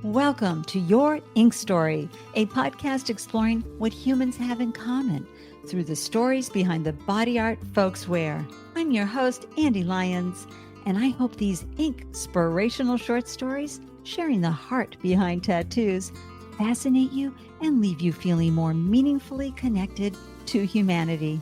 Welcome to Your Ink Story, a podcast exploring what humans have in common through the stories behind the body art folks wear. I'm your host, Ande Lyons, and I hope these ink-spirational short stories, sharing the heart behind tattoos, fascinate you and leave you feeling more meaningfully connected to humanity.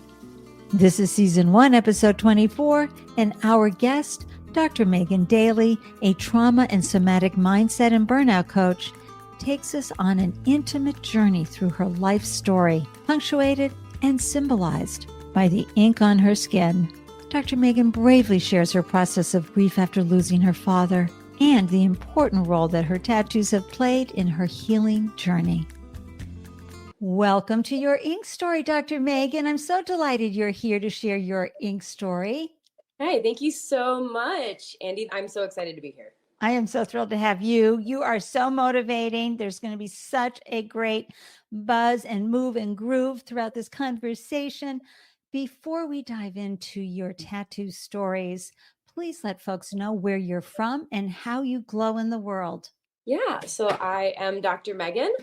This is Season 1, Episode 24, and our guest, Dr. Megan Daley, a trauma and somatic mindset and burnout coach, takes us on an intimate journey through her life story, punctuated and symbolized by the ink on her skin. Dr. Megan bravely shares her process of grief after losing her father and the important role that her tattoos have played in her healing journey. Welcome to Your Ink Story, Dr. Megan. I'm so delighted you're here to share your ink story. Hey, thank you so much, Ande. I'm so excited to be here. I am so thrilled to have you. You are so motivating. There's going to be such a great buzz and move and groove throughout this conversation. Before we dive into your tattoo stories, please let folks know where you're from and how you glow in the world. Yeah, so I am Dr. Megan,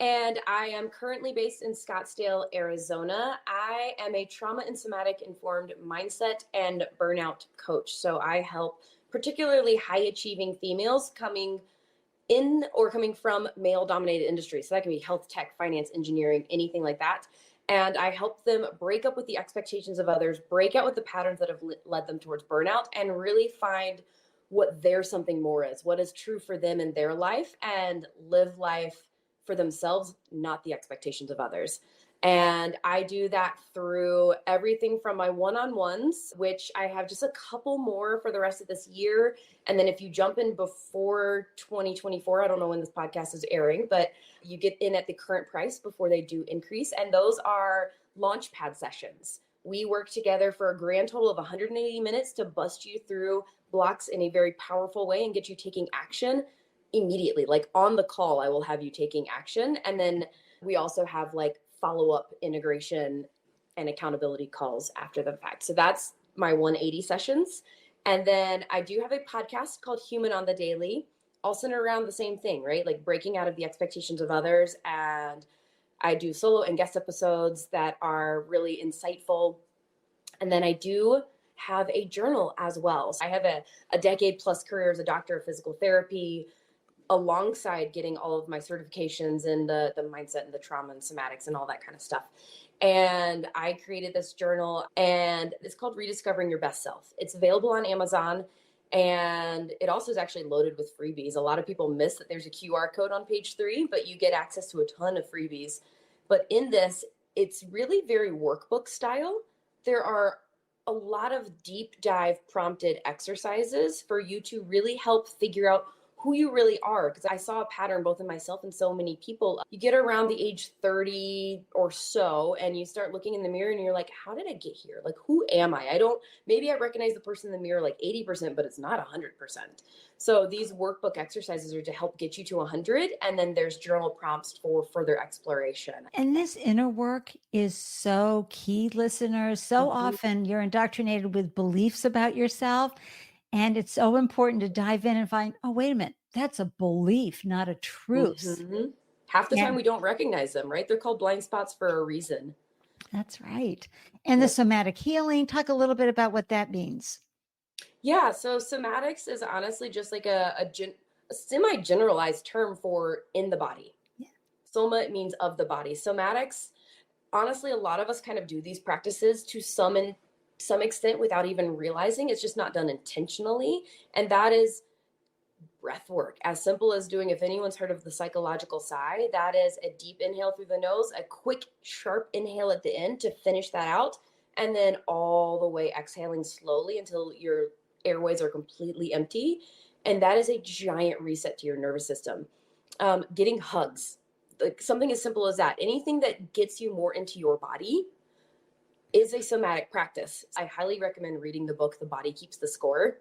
and I am currently based in Scottsdale, Arizona. I am a trauma and somatic informed mindset and burnout coach. So I help particularly high achieving females coming in or coming from male dominated industries. So that can be health tech, finance, engineering, anything like that. And I help them break up with the expectations of others, break out with the patterns that have led them towards burnout, and really find what their something more is, what is true for them in their life, and live life for themselves, not the expectations of others. And I do that through everything from my one-on-ones, which I have just a couple more for the rest of this year. And then if you jump in before 2024, I don't know when this podcast is airing, but you get in at the current price before they do increase. And those are launchpad sessions. We work together for a grand total of 180 minutes to bust you through blocks in a very powerful way and get you taking action immediately. Like on the call, I will have you taking action. And then we also have like follow-up integration and accountability calls after the fact. So that's my 180 sessions. And then I do have a podcast called Human on the Daily, all centered around the same thing, right? Like breaking out of the expectations of others. And I do solo and guest episodes that are really insightful. And then I do have a journal as well. So I have a decade plus career as a doctor of physical therapy, alongside getting all of my certifications in the mindset and the trauma and somatics and all that kind of stuff. And I created this journal, and it's called Rediscovering Your Best Self. It's available on Amazon, and it also is actually loaded with freebies. A lot of people miss that there's a QR code on page 3, but you get access to a ton of freebies. But in this, it's really very workbook style. There are a lot of deep dive prompted exercises for you to really help figure out who you really are. Because I saw a pattern both in myself and so many people. You get around the age 30 or so and you start looking in the mirror and you're like, how did I get here? Like, who am I? Maybe I recognize the person in the mirror like 80%, but it's not 100%. So these workbook exercises are to help get you to 100. And then there's journal prompts for further exploration. And this inner work is so key, listeners. So often you're indoctrinated with beliefs about yourself. And it's so important to dive in and find, oh, wait a minute, that's a belief, not a truth. Half the time we don't recognize them, right? They're called blind spots for a reason. That's right. And the somatic healing, talk a little bit about what that means. Yeah, so somatics is honestly just like a semi-generalized term for in the body. Yeah. Soma means of the body. Somatics, honestly, a lot of us kind of do these practices to some extent without even realizing. It's just not done intentionally. And that is breath work, as simple as doing, if anyone's heard of the psychological sigh, that is a deep inhale through the nose, a quick, sharp inhale at the end to finish that out, and then all the way exhaling slowly until your airways are completely empty. And that is a giant reset to your nervous system. Getting hugs, like something as simple as that. Anything that gets you more into your body is a somatic practice. I highly recommend reading the book, The Body Keeps the Score,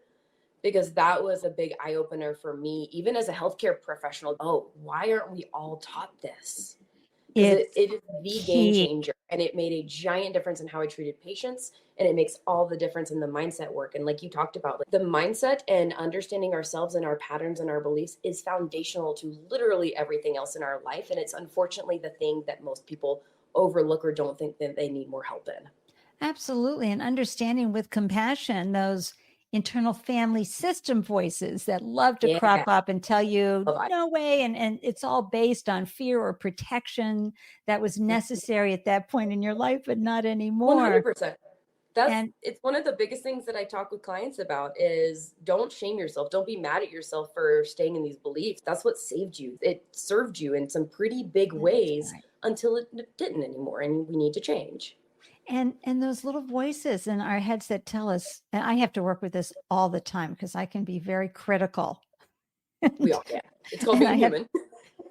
because that was a big eye-opener for me, even as a healthcare professional. Oh, why aren't we all taught this? because It's it is the game key. changer, and it made a giant difference in how I treated patients, and it makes all the difference in the mindset work. And like you talked about, like, the mindset and understanding ourselves and our patterns and our beliefs is foundational to literally everything else in our life, and it's unfortunately the thing that most people overlook or don't think that they need more help in. Absolutely. And understanding with compassion those internal family system voices that love to crop Yeah, up and tell you, love no way. And it's all based on fear or protection that was I. necessary at that point in your life, but not anymore. 100%. That's And it's one of the biggest things that I talk with clients about is don't shame yourself. Don't be mad at yourself for staying in these beliefs. That's what saved you. It served you in some pretty big that's ways right. until it didn't anymore, and we need to change. And those little voices in our heads that tell us, and I have to work with this all the time because I can be very critical. We and, all can. It's called and being human.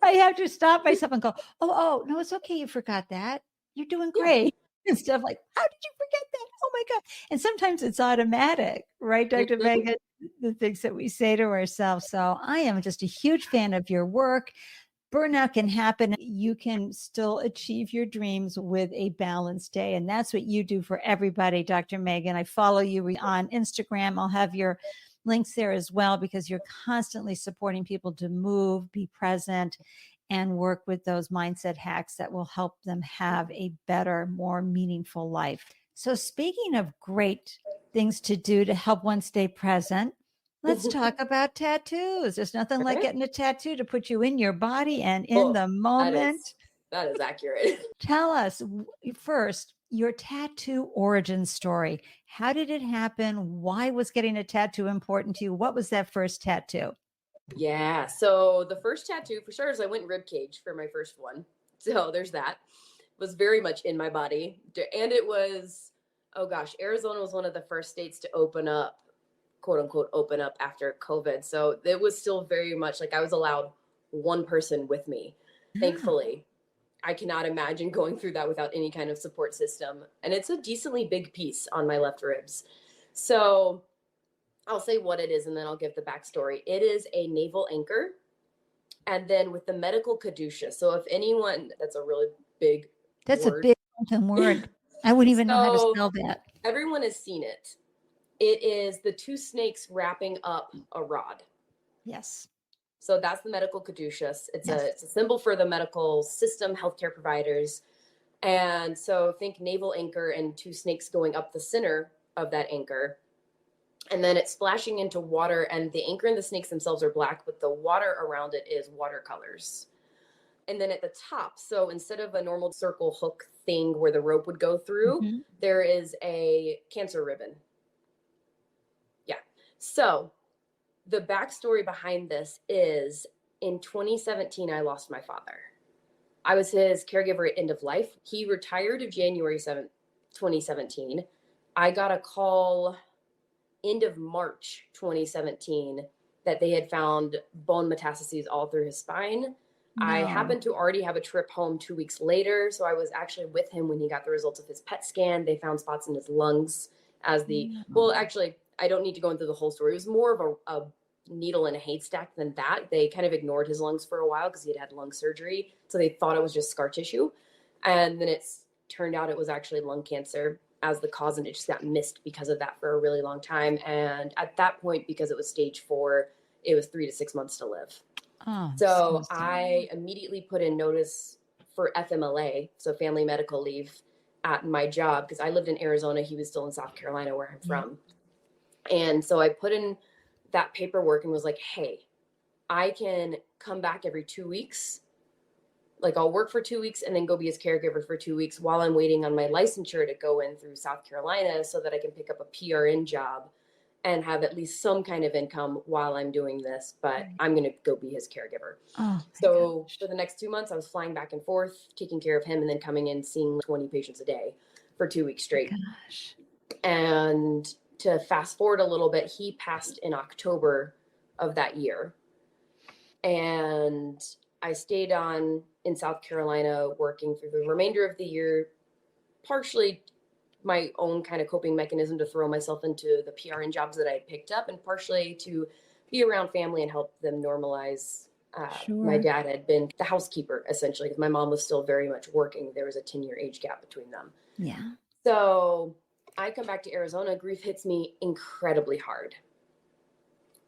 I have to stop myself and go, oh, no, it's okay. You forgot that. You're doing Yeah, great. And stuff like, how did you forget that? Oh my God. And sometimes it's automatic, right, Dr. mhm, Megan? The things that we say to ourselves. So I am just a huge fan of your work. Burnout can happen. You can still achieve your dreams with a balanced day. And that's what you do for everybody, Dr. Megan. I follow you on Instagram. I'll have your links there as well because you're constantly supporting people to move, be present, and work with those mindset hacks that will help them have a better, more meaningful life. So, speaking of great things to do to help one stay present, let's talk about tattoos. There's nothing like okay. getting a tattoo to put you in your body and in Oh, the that moment. is that is accurate. Tell us first your tattoo origin story. How did it happen? Why was getting a tattoo important to you? What was that first tattoo? Yeah. So the first tattoo for sure is I went rib cage for my first one. So there's that. Was very much in my body. And it was, oh gosh, Arizona was one of the first states to open up, quote unquote, open up after COVID. So it was still very much like I was allowed one person with me. Ah, Thankfully, I cannot imagine going through that without any kind of support system. And it's a decently big piece on my left ribs. So I'll say what it is and then I'll give the backstory. It is a naval anchor. And then with the medical caduceus. So if anyone, that's a really big that's a word. big fucking word. I wouldn't even know how to So spell that. everyone has seen it. It is the two snakes wrapping up a rod. Yes. So that's the medical caduceus. Yes. It's a symbol for the medical system, healthcare providers. And so think naval anchor and two snakes going up the center of that anchor. And then it's splashing into water, and the anchor and the snakes themselves are black, but the water around it is watercolors. And then at the top, so instead of a normal circle hook thing where the rope would go through, Mhm. there is a cancer ribbon. Yeah. So the backstory behind this is in 2017, I lost my father. I was his caregiver at end of life. He retired of January 7th, 2017. I got a call end of March 2017 that they had found bone metastases all through his spine. I No. happened to already have a trip home 2 weeks later. So I was actually with him when he got the results of his PET scan. They found spots in his lungs well, No. actually, I don't need to go into the whole story. It was more of a needle in a haystack than that. They kind of ignored his lungs for a while because he had had lung surgery. So they thought it was just scar tissue. And then it's turned out it was actually lung cancer as the cause, and it just got missed because of that for a really long time. And at that point, because it was stage 4, it was 3 to 6 months to live. Oh, I'm so So sorry. I immediately put in notice for FMLA, so family medical leave, at my job because I lived in Arizona. He was still in South Carolina, where I'm Yeah. from. And so I put in that paperwork and was like, hey, I can come back every 2 weeks. Like I'll work for 2 weeks and then go be his caregiver for 2 weeks while I'm waiting on my licensure to go in through South Carolina so that I can pick up a PRN job and have at least some kind of income while I'm doing this, but Right. I'm going to go be his caregiver. Oh my So gosh. for the next 2 months, I was flying back and forth, taking care of him, and then coming in, seeing 20 patients a day for 2 weeks straight. Gosh. And to fast forward a little bit, he passed in October of that year. And I stayed on in South Carolina working through the remainder of the year, partially my own kind of coping mechanism to throw myself into the PRN jobs that I picked up, and partially to be around family and help them normalize My Sure. dad had been the housekeeper, essentially, because my mom was still very much working. There was a 10-year age gap between them. Yeah. So I come back to Arizona, grief hits me incredibly hard.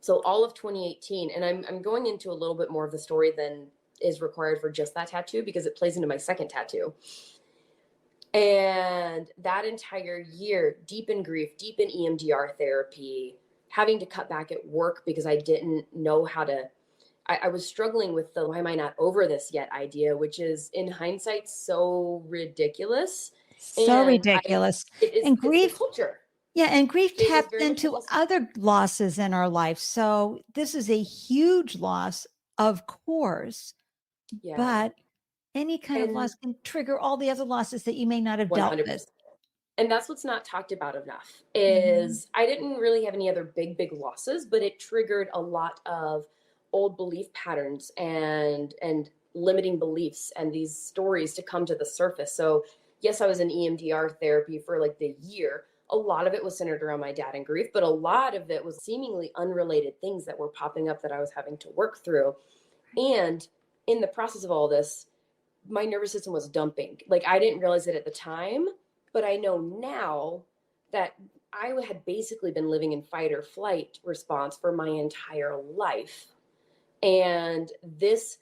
So all of 2018, and I'm going into a little bit more of the story than is required for just that tattoo because it plays into my second tattoo. And that entire year, deep in grief, deep in EMDR therapy, having to cut back at work because I didn't know how to, I was struggling with the why am I not over this yet idea, which is in hindsight so ridiculous. So And ridiculous. it's And the grief, culture. yeah, and grief It was taps very much the into culture. other losses in our life. So this is a huge loss, of course, Yeah. but any kind of And loss can trigger all the other losses that you may not have dealt 100%. with. And that's what's not talked about enough Mhm. is I didn't really have any other big losses, but it triggered a lot of old belief patterns and limiting beliefs and these stories to come to the surface. So yes, I was in EMDR therapy for like the year. A lot of it was centered around my dad and grief, but a lot of it was seemingly unrelated things that were popping up that I was having to work through. And in the process of all this, my nervous system was dumping. Like I didn't realize it at the time, but I know now that I had basically been living in fight or flight response for my entire life. And this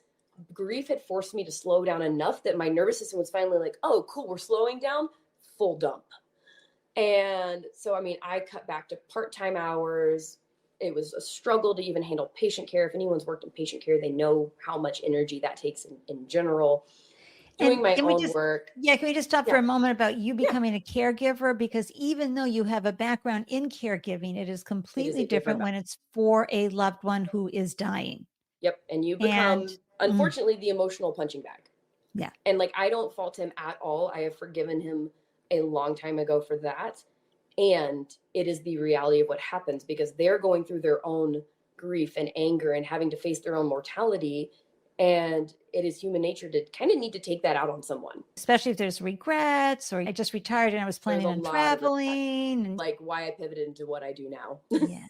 grief had forced me to slow down enough that my nervous system was finally like, oh, cool, we're slowing down, full dump. And so, I mean, I cut back to part-time hours. It was a struggle to even handle patient care. If anyone's worked in patient care, they know how much energy that takes in general. Doing And my can we own just, work. yeah, can we just stop for Yeah. a moment about you Yeah. becoming a caregiver? Because even though you have a background in caregiving, it is completely a different different when it's for a loved one who is dying. Yep. And you And become, unfortunately, the emotional punching bag. yeah, And like, I don't fault him at all. I have forgiven him a long time ago for that. And it is the reality of what happens because they're going through their own grief and anger and having to face their own mortality. And it is human nature to kind of need to take that out on someone. especially if there's regrets or I just retired and I was There's planning a on lot of regret, traveling. And like why I pivoted into what I do now. yeah.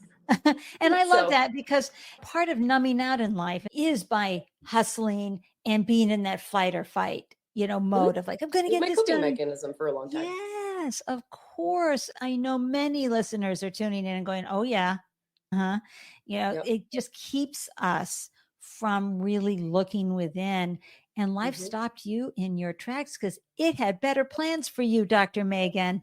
And I love So that because part of numbing out in life is by hustling and being in that fight or fight, mode of like, I'm going to it was get my this coping done. mechanism for a long time. Yes, of course. I know many listeners are tuning in and going, oh, yeah. Uh-huh. Yep. It just keeps us from really looking within. And life Mhm. stopped you in your tracks because it had better plans for you, Dr. Megan.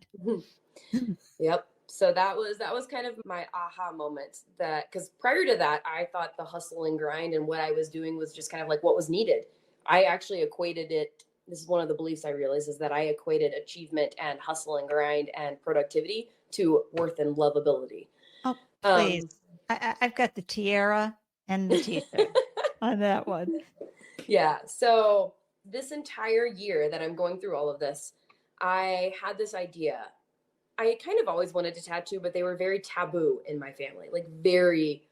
Yep. So that was kind of my aha moment that because prior to that, I thought the hustle and grind and what I was doing was just kind of like what was needed. I actually equated it. This is one of the beliefs I realized is that I equated achievement and hustle and grind and productivity to worth and lovability. Oh, please. I've got the tiara and the t-shirt on that one. Yeah. So this entire year that I'm going through all of this, I had this idea. I kind of always wanted to tattoo, but they were very taboo in my family, like very,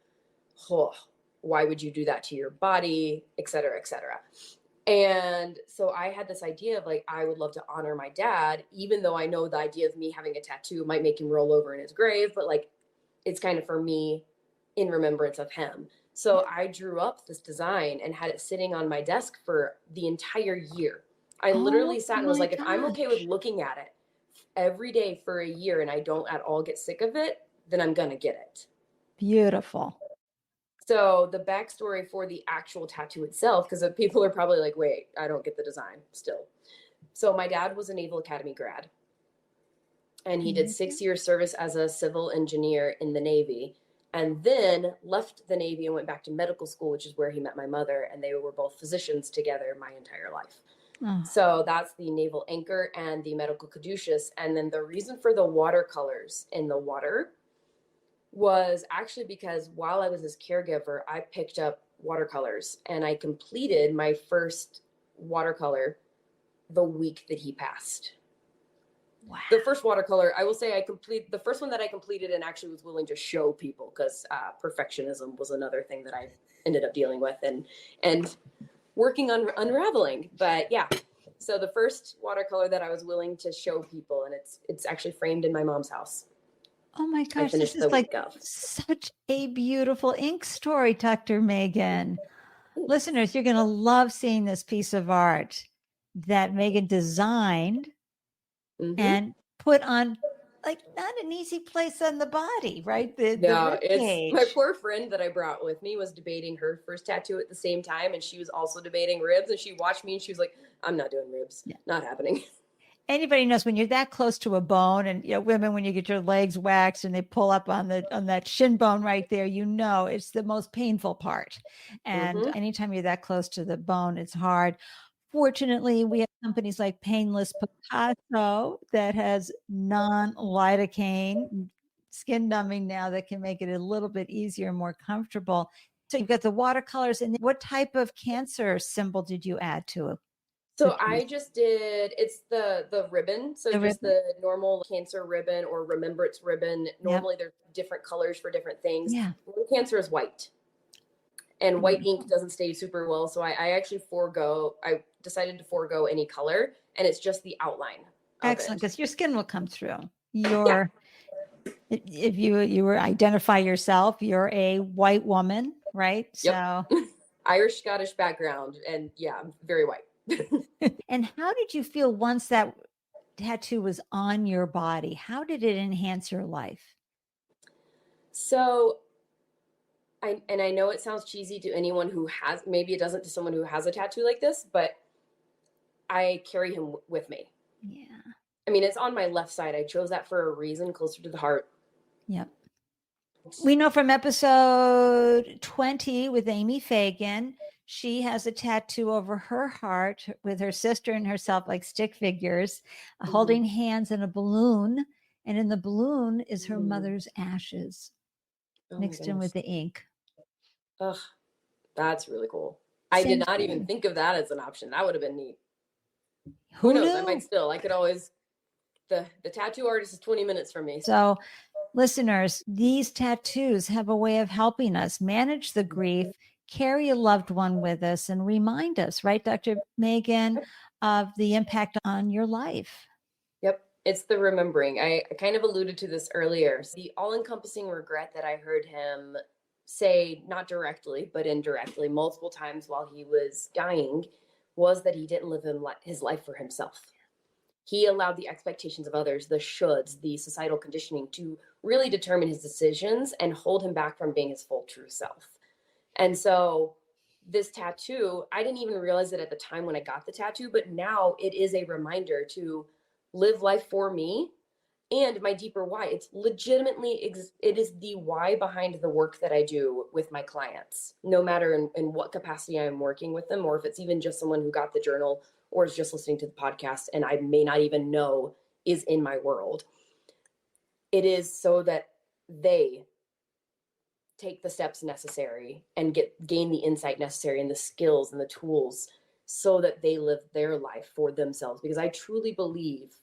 oh, why would you do that to your body, et cetera, et cetera. And so I had this idea of like, I would love to honor my dad, even though I know the idea of me having a tattoo might make him roll over in his grave, but like, it's kind of for me in remembrance of him. So I drew up this design and had it sitting on my desk for the entire year. I literally Oh sat and was my like, if I'm okay with gosh. looking at it every day for a year and I don't at all get sick of it, then I'm going to get it. Beautiful. So the backstory for the actual tattoo itself, because people are probably like, wait, I don't get the design still. So my dad was a Naval Academy grad and he did 6 years service as a civil engineer in the Navy and then left the Navy and went back to medical school, which is where he met my mother. And they were both physicians together my entire life. Oh. So that's the naval anchor and the medical caduceus. And then the reason for the watercolors in the water was actually because while I was his caregiver, I picked up watercolors and I completed my first watercolor the week that he passed. Wow. The first watercolor, I will say the first one that I completed and actually was willing to show people because perfectionism was another thing that I ended up dealing with and working on unraveling. But yeah, so the first watercolor that I was willing to show people, and it's actually framed in my mom's house. Oh my gosh, this is like such a beautiful ink story, Dr. Megan. Listeners, you're going to love seeing this piece of art that Megan designed and put on, like, not an easy place on the body, right? The No, rib it's my cage. poor friend that I brought with me was debating her first tattoo at the same time, and she was also debating ribs. And she watched me, and she was like, "I'm not doing ribs. Yeah. Not happening." Anybody knows when you're that close to a bone, and women, when you get your legs waxed and they pull up on that shin bone right there, it's the most painful part. And anytime you're that close to the bone, it's hard. Fortunately, we have companies like Painless Picasso that has non-lidocaine skin numbing now that can make it a little bit easier and more comfortable. So you've got the watercolors. And what type of cancer symbol did you add to it? So I just did, it's the ribbon. So The just ribbon? the normal cancer ribbon or remembrance ribbon. Normally there's different colors for different things. Yeah. Cancer is white. And white ink doesn't stay super well. So I actually I decided to forego any color, and it's just the outline. Excellent, because your skin will come through. If you were identify yourself, you're a white woman, right? Yep. So Irish Scottish background, and yeah, I'm very white. And how did you feel once that tattoo was on your body? How did it enhance your life? So I know it sounds cheesy to anyone who has, maybe it doesn't to someone who has a tattoo like this, but I carry him with me. Yeah. I mean, it's on my left side. I chose that for a reason, closer to the heart. Yep. We know from episode 20 with Amy Fagan, she has a tattoo over her heart with her sister and herself, like stick figures, holding hands in a balloon. And in the balloon is her mother's ashes mixed in with the ink. Ugh, that's really cool. I did not even think of that as an option. That would have been neat. Who knows? I could always, the tattoo artist is 20 minutes from me. So listeners, these tattoos have a way of helping us manage the grief, carry a loved one with us, and remind us, right, Dr. Megan, of the impact on your life. Yep. It's the remembering. I kind of alluded to this earlier. The all-encompassing regret that I heard him say, not directly, but indirectly, multiple times while he was dying, was that he didn't live his life for himself. He allowed the expectations of others, the shoulds, the societal conditioning to really determine his decisions and hold him back from being his full true self. And so this tattoo, I didn't even realize it at the time when I got the tattoo, but now it is a reminder to live life for me and my deeper why. It's legitimately, it is the why behind the work that I do with my clients, no matter in what capacity I'm working with them, or if it's even just someone who got the journal or is just listening to the podcast and I may not even know is in my world. It is so that they take the steps necessary and gain the insight necessary and the skills and the tools so that they live their life for themselves. Because I truly believe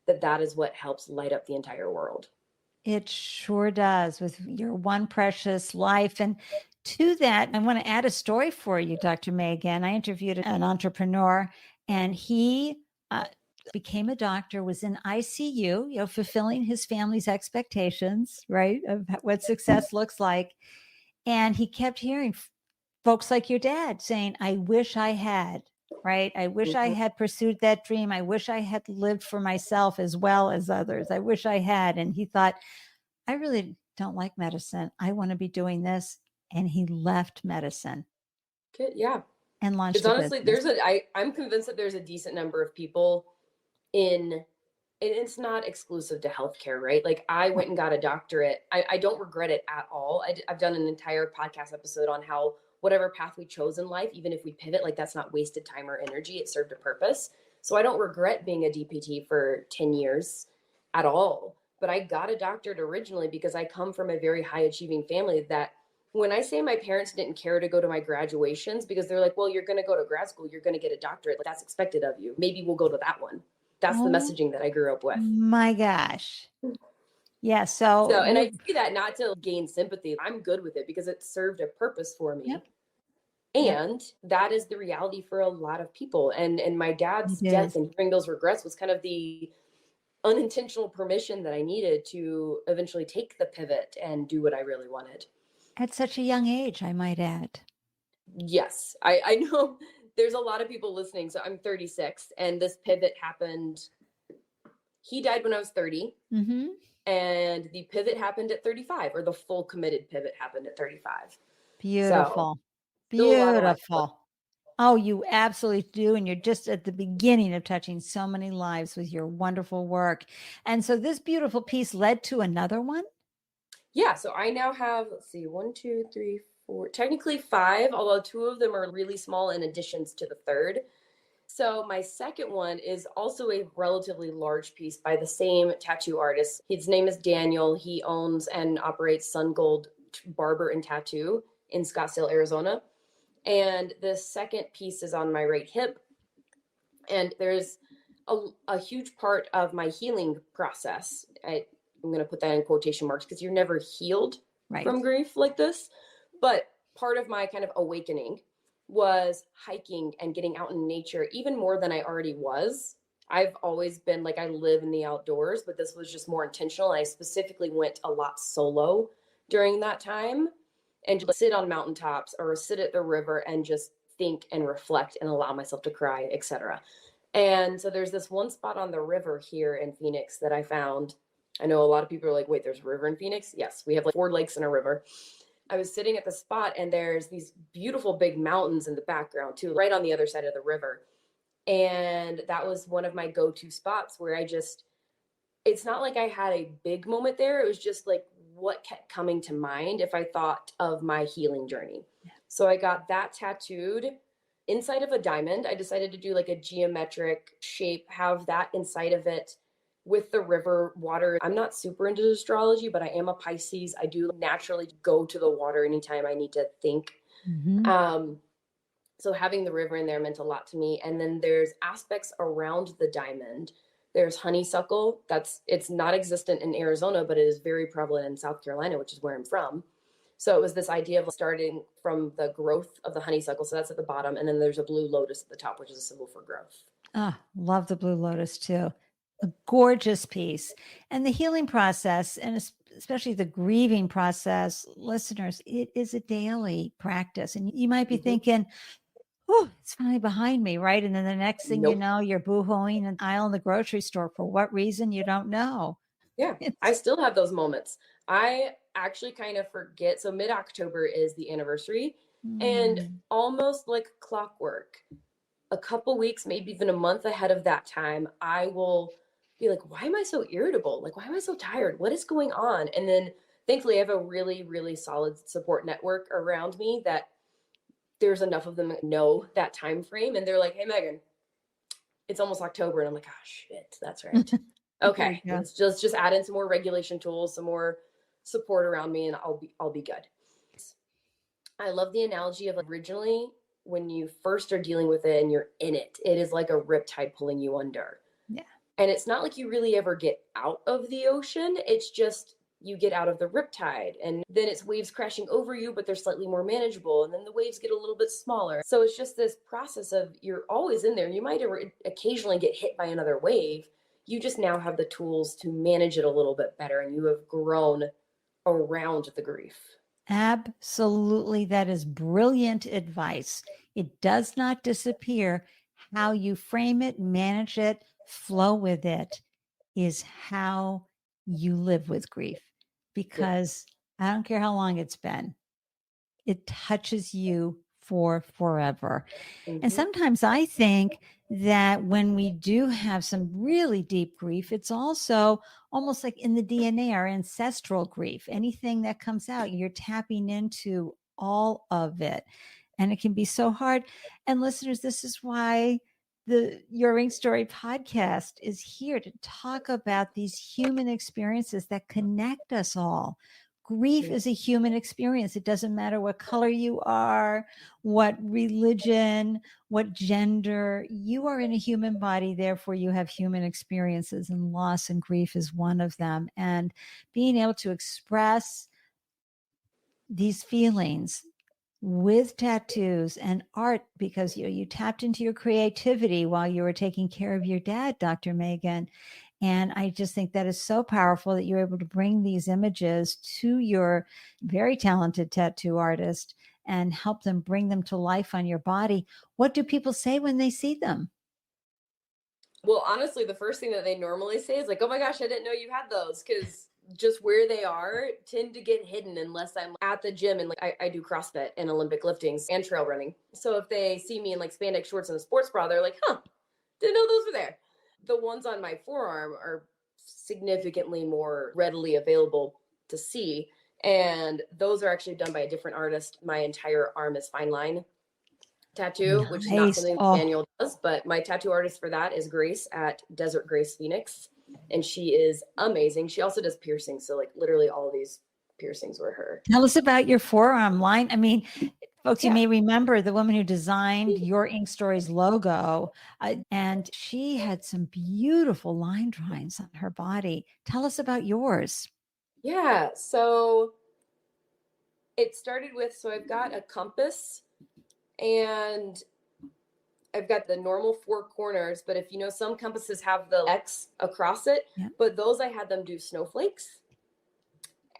that that is what helps light up the entire world. It sure does, with your one precious life. And to that, I want to add a story for you, Dr. Megan. I interviewed an entrepreneur, and he became a doctor, was in ICU, fulfilling his family's expectations, right, of what success looks like. And he kept hearing folks like your dad saying, I wish I had, right? I wish I had pursued that dream. I wish I had lived for myself as well as others. I wish I had. And he thought, I really don't like medicine. I want to be doing this. And he left medicine. Good, yeah. And launched it's honestly, I'm convinced that there's a decent number of people and it's not exclusive to healthcare, right? Like I went and got a doctorate. I don't regret it at all. I've done an entire podcast episode on how whatever path we chose in life, even if we pivot, like that's not wasted time or energy. It served a purpose. So I don't regret being a DPT for 10 years at all. But I got a doctorate originally because I come from a very high achieving family that when I say my parents didn't care to go to my graduations because they're like, well, you're going to go to grad school, you're going to get a doctorate. Like, that's expected of you. Maybe we'll go to that one. That's the messaging that I grew up with. My gosh. Yeah. So and I say that not to gain sympathy. I'm good with it because it served a purpose for me. Yep. And that is the reality for a lot of people. And my dad's death and hearing those regrets was kind of the unintentional permission that I needed to eventually take the pivot and do what I really wanted. At such a young age, I might add. Yes, I know there's a lot of people listening. So I'm 36, and this pivot happened. He died when I was 30, Mm-hmm. and the pivot happened at 35, or the full committed pivot happened at 35. So Beautiful. still a lot of life left. Beautiful. Oh, you absolutely do. And you're just at the beginning of touching so many lives with your wonderful work. And so this beautiful piece led to another one. Yeah, so I now have, let's see, 4, technically 5, although 2 of them are really small in additions to the third. So my second one is also a relatively large piece by the same tattoo artist. His name is Daniel. He owns and operates Sun Gold Barber and Tattoo in Scottsdale, Arizona. And the second piece is on my right hip. And there's a huge part of my healing process. I'm going to put that in quotation marks because you're never healed from grief like this. But part of my kind of awakening was hiking and getting out in nature, even more than I already was. I've always been like, I live in the outdoors, but this was just more intentional. I specifically went a lot solo during that time, and just sit on mountaintops or sit at the river and just think and reflect and allow myself to cry, etc. And so there's this one spot on the river here in Phoenix that I found. I know a lot of people are like, wait, there's a river in Phoenix? Yes, we have like 4 lakes and a river. I was sitting at the spot, and there's these beautiful big mountains in the background too, right on the other side of the river. And that was one of my go-to spots where it's not like I had a big moment there. It was just like what kept coming to mind if I thought of my healing journey. Yeah. So I got that tattooed inside of a diamond. I decided to do like a geometric shape, have that inside of it with the river water. I'm not super into astrology, but I am a Pisces. I do naturally go to the water anytime I need to think. Mm-hmm. So having the river in there meant a lot to me. And then there's aspects around the diamond. There's honeysuckle. It's not existent in Arizona, but it is very prevalent in South Carolina, which is where I'm from. So it was this idea of starting from the growth of the honeysuckle. So that's at the bottom. And then there's a blue lotus at the top, which is a symbol for growth. Ah, love the blue lotus too. A gorgeous piece. And the healing process, and especially the grieving process, listeners, it is a daily practice. And you might be thinking, oh, it's finally behind me, right? And then the next thing you know, you're boohooing an aisle in the grocery store. For what reason, you don't know. Yeah, I still have those moments. I actually kind of forget. So mid-October is the anniversary, and almost like clockwork, a couple weeks, maybe even a month ahead of that time, I will be like, why am I so irritable? Like, why am I so tired? What is going on? And then thankfully I have a really, really solid support network around me that there's enough of them that know that time frame. And they're like, hey, Megan, it's almost October. And I'm like, oh, shit, that's right. Okay, let's just add in some more regulation tools, some more support around me, and I'll be good. I love the analogy of originally when you first are dealing with it and you're in it, it is like a riptide pulling you under. Yeah. And it's not like you really ever get out of the ocean. It's just you get out of the riptide, and then it's waves crashing over you, but they're slightly more manageable. And then the waves get a little bit smaller. So it's just this process of you're always in there. You might occasionally get hit by another wave. You just now have the tools to manage it a little bit better, and you have grown around the grief. Absolutely. That is brilliant advice. It does not disappear. How you frame it, manage it, flow with it is how you live with grief. Because I don't care how long it's been, it touches you for forever. And sometimes I think that when we do have some really deep grief, it's also almost like in the DNA, our ancestral grief. Anything that comes out, you're tapping into all of it. And it can be so hard. And listeners, this is why the Your Ink Story podcast is here to talk about these human experiences that connect us all. Grief is a human experience. It doesn't matter what color you are, what religion, what gender. You are in a human body, therefore you have human experiences, and loss and grief is one of them. And being able to express these feelings with tattoos and art, because you tapped into your creativity while you were taking care of your dad, Dr. Megan. And I just think that is so powerful that you're able to bring these images to your very talented tattoo artist and help them bring them to life on your body. What do people say when they see them? Well, honestly, the first thing that they normally say is like, oh my gosh, I didn't know you had those, because just where they are tend to get hidden unless I'm at the gym, and like I do CrossFit and Olympic liftings and trail running. So if they see me in like spandex shorts and a sports bra, they're like, huh, didn't know those were there. The ones on my forearm are significantly more readily available to see. And those are actually done by a different artist. My entire arm is fine line tattoo, which is not Nice. something Oh, Daniel does, but my tattoo artist for that is Grace at Desert Grace Phoenix. And she is amazing. She also does piercings. So like literally all of these piercings were her. tell us about your forearm line. I mean, folks, you Yeah. may remember the woman who designed your Ink Stories logo, and she had some beautiful line drawings on her body. Tell us about yours. Yeah. So it started with, so I've got a compass and I've got the normal four corners, but if you know, some compasses have the X across it, Yeah. but those I had them do snowflakes.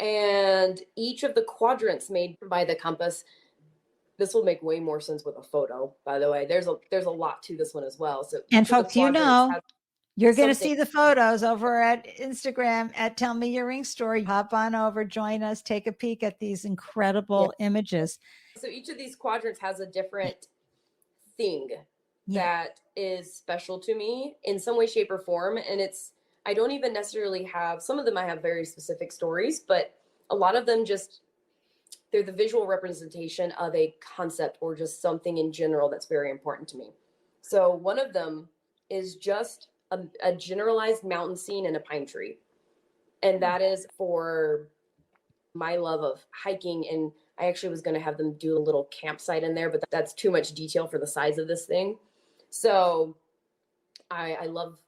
And each of the quadrants made by the compass, this will make way more sense with a photo, by the way. There's a lot to this one as well. So And each of the folks, you quadrants know, has you're going to something. see the photos over at Instagram at Tell Me Your Ink Story. Hop on over, join us, take a peek at these incredible images. So each of these quadrants has a different thing that is special to me in some way, shape, or form. And I don't even necessarily have, some of them I have very specific stories, but a lot of them just, they're the visual representation of a concept or just something in general that's very important to me. So one of them is just a generalized mountain scene and a pine tree. And that is for my love of hiking. And I actually was going to have them do a little campsite in there, but that's too much detail for the size of this thing. So I love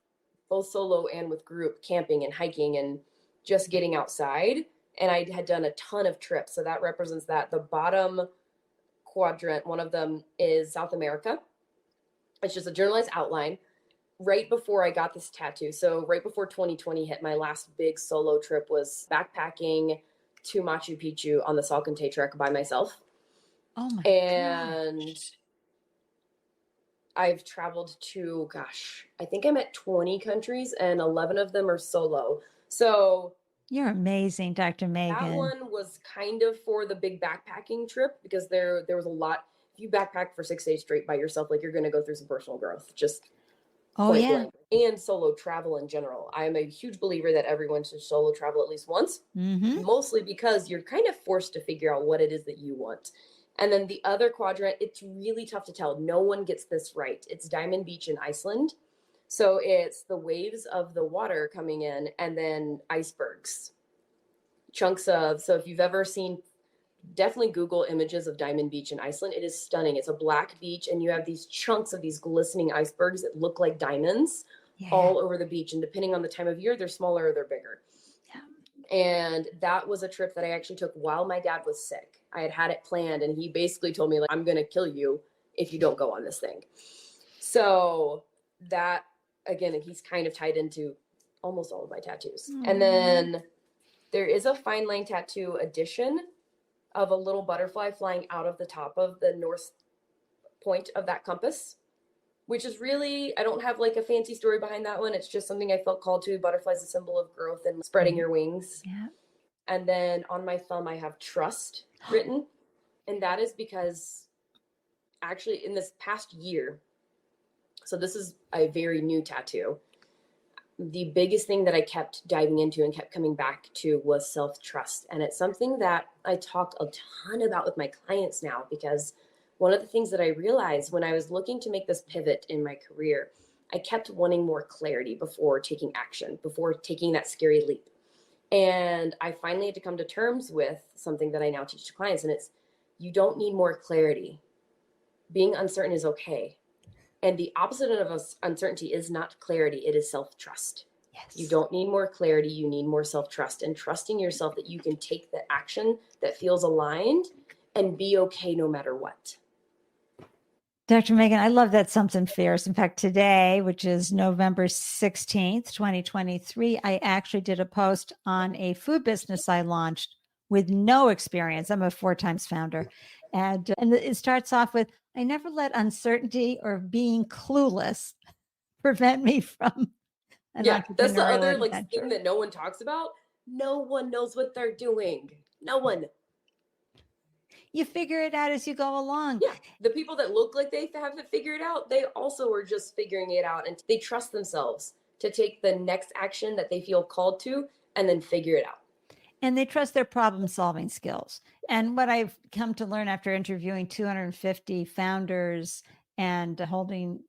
both solo and with group camping and hiking and just getting outside. And I had done a ton of trips. So that represents that. The bottom quadrant, one of them is South America. It's just a generalized outline. Right before I got this tattoo, so right before 2020 hit, my last big solo trip was backpacking to Machu Picchu on the Salcantay Trek by myself. Oh my And gosh. I've traveled to, I think I'm at 20 countries and 11 of them are solo. So You're amazing, Dr. Megan. that one was kind of for the big backpacking trip, because there was a lot. If you backpack for 6 days straight by yourself, like, you're going to go through some personal growth, just point blank. And solo travel in general. I'm a huge believer that everyone should solo travel at least once, mostly because you're kind of forced to figure out what it is that you want. And then the other quadrant, it's really tough to tell. No one gets this right. It's Diamond Beach in Iceland. So it's the waves of the water coming in and then icebergs. Chunks of, so if you've ever seen, definitely Google images of Diamond Beach in Iceland. It is stunning. It's a black beach and you have these chunks of these glistening icebergs that look like diamonds all over the beach. And depending on the time of year, they're smaller or they're bigger. And that was a trip that I actually took while my dad was sick. I had it planned and he basically told me, like, I'm going to kill you if you don't go on this thing. So that, again, he's kind of tied into almost all of my tattoos. And then there is a fine line tattoo edition of a little butterfly flying out of the top of the north point of that compass, which is really, I don't have like a fancy story behind that one. It's just something I felt called to. Butterfly's a symbol of growth and spreading your wings. And then on my thumb, I have trust written. And that is because actually in this past year, so this is a very new tattoo, the biggest thing that I kept diving into and kept coming back to was self-trust. And it's something that I talk a ton about with my clients now, because one of the things that I realized when I was looking to make this pivot in my career, I kept wanting more clarity before taking action, before taking that scary leap. And I finally had to come to terms with something that I now teach to clients. And it's, you don't need more clarity. Being uncertain is okay. And the opposite of uncertainty is not clarity. It is self-trust. You don't need more clarity. You need more self-trust, and trusting yourself that you can take the action that feels aligned and be okay no matter what. Dr. Megan, I love that something fierce. In fact, today, which is November 16th, 2023, I actually did a post on a food business I launched with no experience. I'm a 4 times founder. And it starts off with, I never let uncertainty or being clueless prevent me from an Yeah, that's the entrepreneurial other like thing adventure. that no one talks about. No one knows what they're doing. No one. You figure it out as you go along. Yeah, the people that look like they have it figured out, they also are just figuring it out, and they trust themselves to take the next action that they feel called to and then figure it out. And they trust their problem solving skills. And what I've come to learn after interviewing 250 founders and holding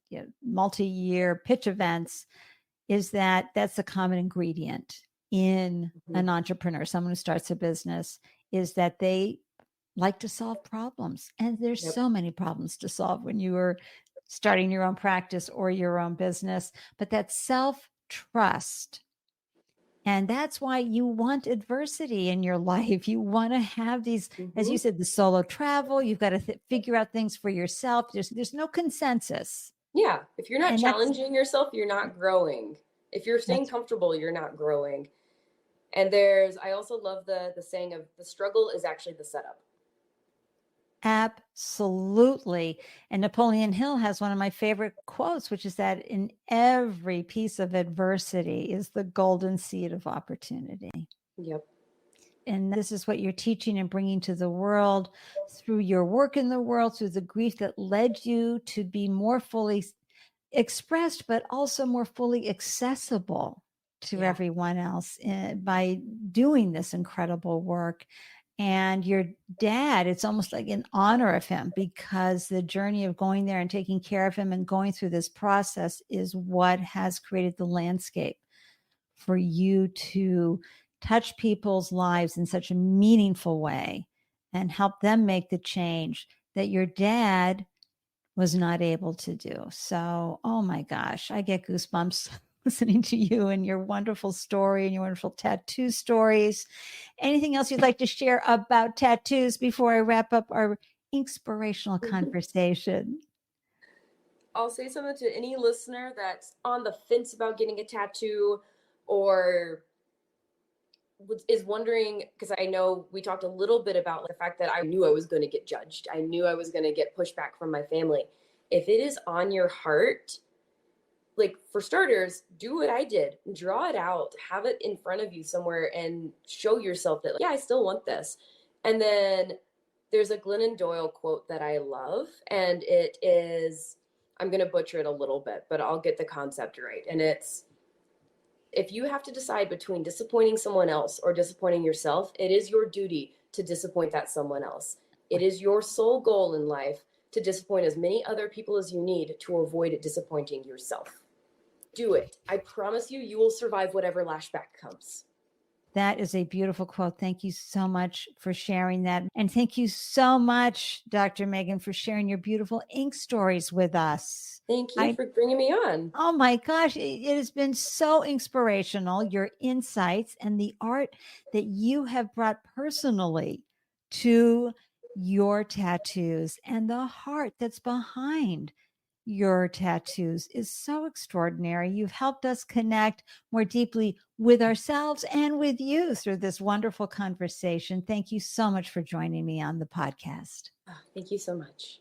multi-year pitch events is that that's a common ingredient in an entrepreneur, someone who starts a business, is that they like to solve problems. And there's Yep. so many problems to solve when you are starting your own practice or your own business, but that self-trust. And that's why you want adversity in your life. You want to have these, as you said, the solo travel. You've got to figure out things for yourself. There's no consensus. Yeah, if you're not And challenging yourself, you're not growing. If you're staying comfortable, you're not growing. And I also love the saying of the struggle is actually the setup. Absolutely. And Napoleon Hill has one of my favorite quotes, which is that in every piece of adversity is the golden seed of opportunity. Yep. And this is what you're teaching and bringing to the world through your work in the world, through the grief that led you to be more fully expressed, but also more fully accessible to everyone else by doing this incredible work. And your dad, it's almost like in honor of him, because the journey of going there and taking care of him and going through this process is what has created the landscape for you to touch people's lives in such a meaningful way and help them make the change that your dad was not able to do. So, oh my gosh, I get goosebumps listening to you and your wonderful story and your wonderful tattoo stories. Anything else you'd like to share about tattoos before I wrap up our inspirational conversation? I'll say something to any listener that's on the fence about getting a tattoo or is wondering, because I know we talked a little bit about the fact that I knew I was going to get judged. I knew I was going to get pushback from my family. If it is on your heart, like for starters, do what I did. Draw it out, have it in front of you somewhere and show yourself that, like, yeah, I still want this. And then there's a Glennon Doyle quote that I love, and it is, I'm going to butcher it a little bit, but I'll get the concept right. And it's, if you have to decide between disappointing someone else or disappointing yourself, it is your duty to disappoint that someone else. It is your sole goal in life to disappoint as many other people as you need to avoid disappointing yourself. Do it. I promise you, you will survive whatever lashback comes. That is a beautiful quote. Thank you so much for sharing that. And thank you so much, Dr. Megan, for sharing your beautiful ink stories with us. Thank you for bringing me on. Oh my gosh, it has been so inspirational, your insights and the art that you have brought personally to your tattoos, and the heart that's behind your tattoos is so extraordinary. You've helped us connect more deeply with ourselves and with you through this wonderful conversation. Thank you so much for joining me on the podcast. Oh, thank you so much.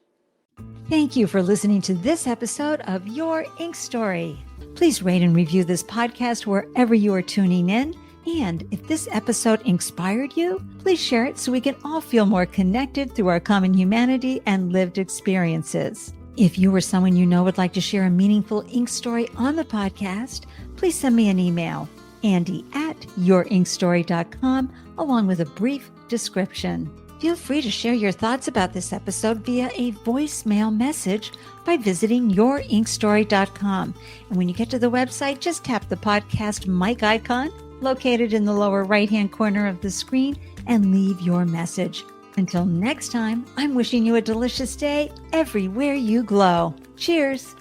Thank you for listening to this episode of Your Ink Story. Please rate and review this podcast wherever you are tuning in. And if this episode inspired you, please share it so we can all feel more connected through our common humanity and lived experiences. If you or someone you know would like to share a meaningful ink story on the podcast, please send me an email, ande@yourinkstory.com, along with a brief description. Feel free to share your thoughts about this episode via a voicemail message by visiting yourinkstory.com. And when you get to the website, just tap the podcast mic icon located in the lower right-hand corner of the screen and leave your message. Until next time, I'm wishing you a delicious day everywhere you glow. Cheers.